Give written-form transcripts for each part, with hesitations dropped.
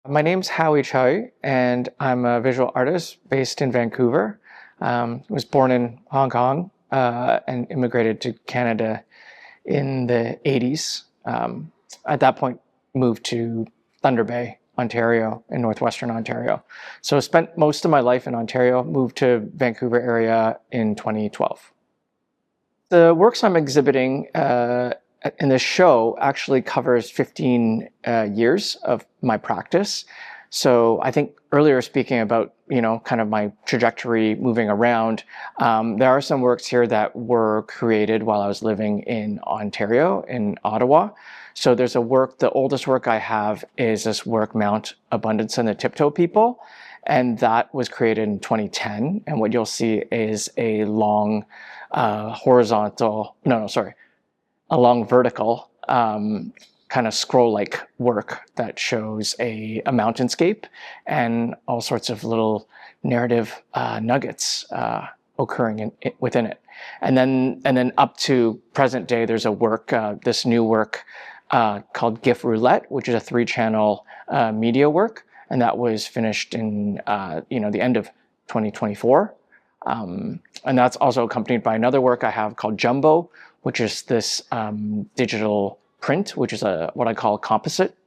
My name's Howie Tsui, and I'm a visual artist based in Vancouver. Was born in Hong Kong and immigrated to Canada in the 80s. At that point, moved to Thunder Bay, Ontario, in northwestern Ontario. So spent most of my life in Ontario, moved to Vancouver area in 2012. The works I'm exhibiting in this show actually covers 15 years of my practice. So I think earlier speaking about, kind of my trajectory moving around, there are some works here that were created while I was living in Ontario, in Ottawa. So there's a work, the oldest work I have is this work, Mount Abundance and the Tiptoe People. And that was created in 2010. And what you'll see is a long a long vertical kind of scroll-like work that shows a mountainscape and all sorts of little narrative nuggets occurring within it. And then up to present day, there's a work, this new work called GIF Roulette, which is a 3-channel media work, and that was finished in the end of 2024. And that's also accompanied by another work I have called Jumbo, which is this digital print, which is what I call a composite,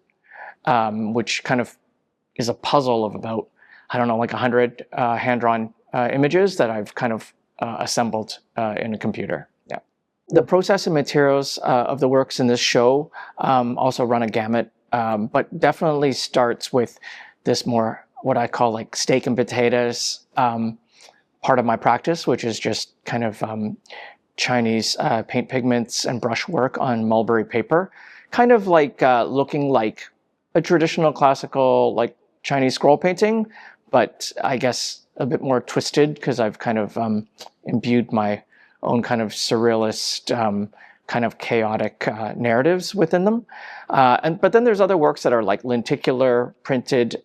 which kind of is a puzzle of about, like 100 hand-drawn images that I've kind of assembled in a computer. Yeah. The process and materials of the works in this show also run a gamut, but definitely starts with this more, what I call like steak and potatoes part of my practice, which is just kind of Chinese paint pigments and brushwork on mulberry paper, kind of like looking like a traditional classical like Chinese scroll painting, but I guess a bit more twisted because I've kind of imbued my own kind of surrealist, kind of chaotic narratives within them. But then there's other works that are like lenticular printed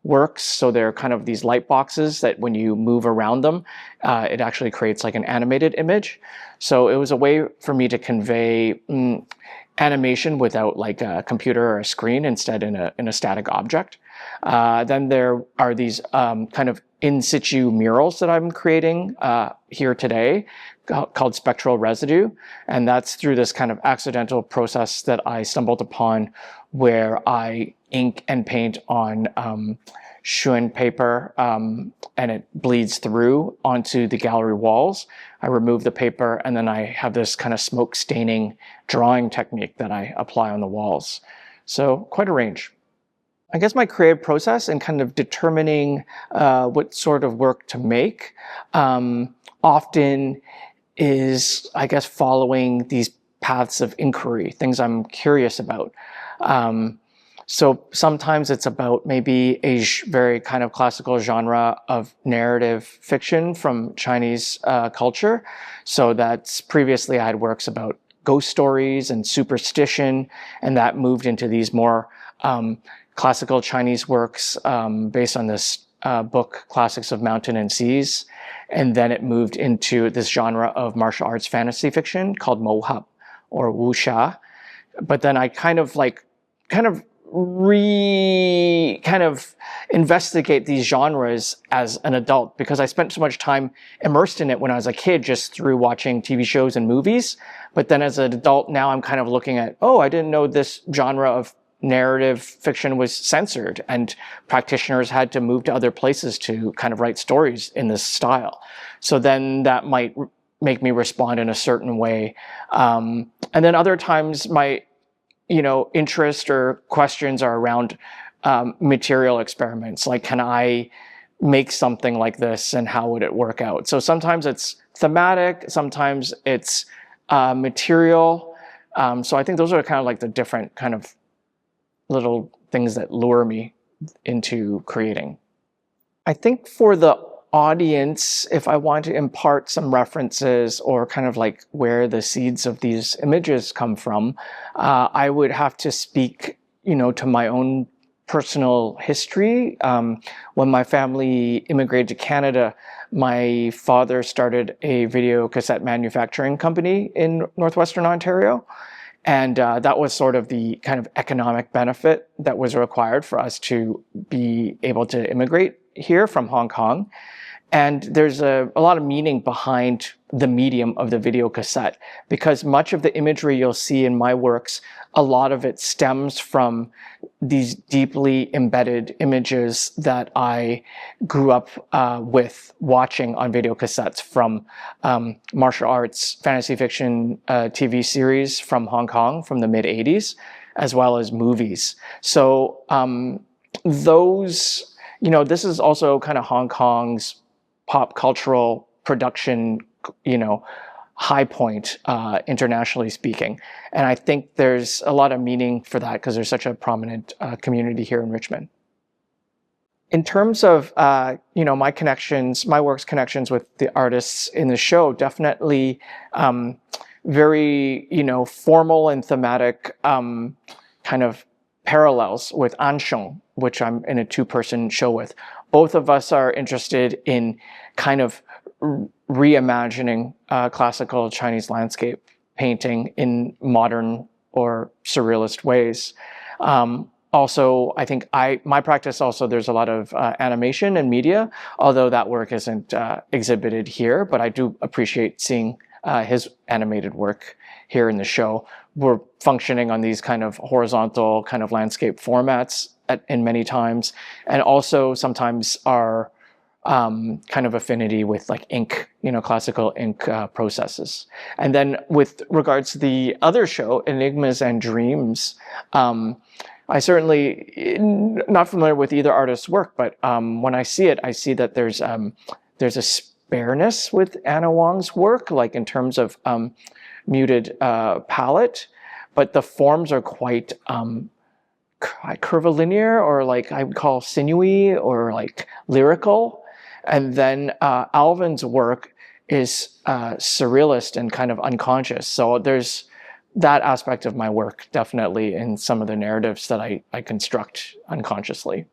works. So they're kind of these light boxes that when you move around them, it actually creates like an animated image. So it was a way for me to convey animation without like a computer or a screen, instead in a static object. Then there are these kind of in situ murals that I'm creating here today called Spectral Residue. And that's through this kind of accidental process that I stumbled upon where I ink and paint on Shun paper and it bleeds through onto the gallery walls. I remove the paper and then I have this kind of smoke staining drawing technique that I apply on the walls. So quite a range. I guess my creative process in kind of determining what sort of work to make often is, I guess, following these paths of inquiry, things I'm curious about. So sometimes it's about maybe a very kind of classical genre of narrative fiction from Chinese culture. So that's previously I had works about ghost stories and superstition, and that moved into these more classical Chinese works based on this book, Classics of Mountain and Seas. And then it moved into this genre of martial arts fantasy fiction called Mohab or wuxia. But then I kind of investigate these genres as an adult because I spent so much time immersed in it when I was a kid just through watching TV shows and movies. But then as an adult now I'm kind of looking at, I didn't know this genre of narrative fiction was censored and practitioners had to move to other places to kind of write stories in this style. So then that might make me respond in a certain way. And then other times my interest or questions are around material experiments. Like, can I make something like this and how would it work out? So sometimes it's thematic, sometimes it's material. So I think those are kind of like the different kind of little things that lure me into creating. I think for the audience, if I want to impart some references or kind of like where the seeds of these images come from, I would have to speak, to my own personal history. When my family immigrated to Canada, my father started a video cassette manufacturing company in northwestern Ontario. And that was sort of the kind of economic benefit that was required for us to be able to immigrate here from Hong Kong. And there's a lot of meaning behind the medium of the video cassette, because much of the imagery you'll see in my works, a lot of it stems from these deeply embedded images that I grew up with watching on video cassettes from martial arts, fantasy fiction TV series from Hong Kong from the mid-'80s, as well as movies. So those, this is also kind of Hong Kong's pop cultural production, high point, internationally speaking. And I think there's a lot of meaning for that because there's such a prominent community here in Richmond. In terms of, my work's connections with the artists in the show, definitely very, formal and thematic kind of parallels with Ansheng, which I'm in a two-person show with. Both of us are interested in kind of reimagining classical Chinese landscape painting in modern or surrealist ways. Also, I think my practice also, there's a lot of animation and media, although that work isn't exhibited here, but I do appreciate seeing his animated work here in the show. We're functioning on these kind of horizontal kind of landscape formats in many times, and also sometimes our kind of affinity with like ink, classical ink processes. And then with regards to the other show, Enigmas and Dreams, I certainly not familiar with either artist's work, but when I see it, I see that there's a spareness with Anna Wong's work, like in terms of muted palette, but the forms are quite curvilinear, or like I would call sinewy or like lyrical. And then Alvin's work is surrealist and kind of unconscious. So there's that aspect of my work definitely in some of the narratives that I construct unconsciously.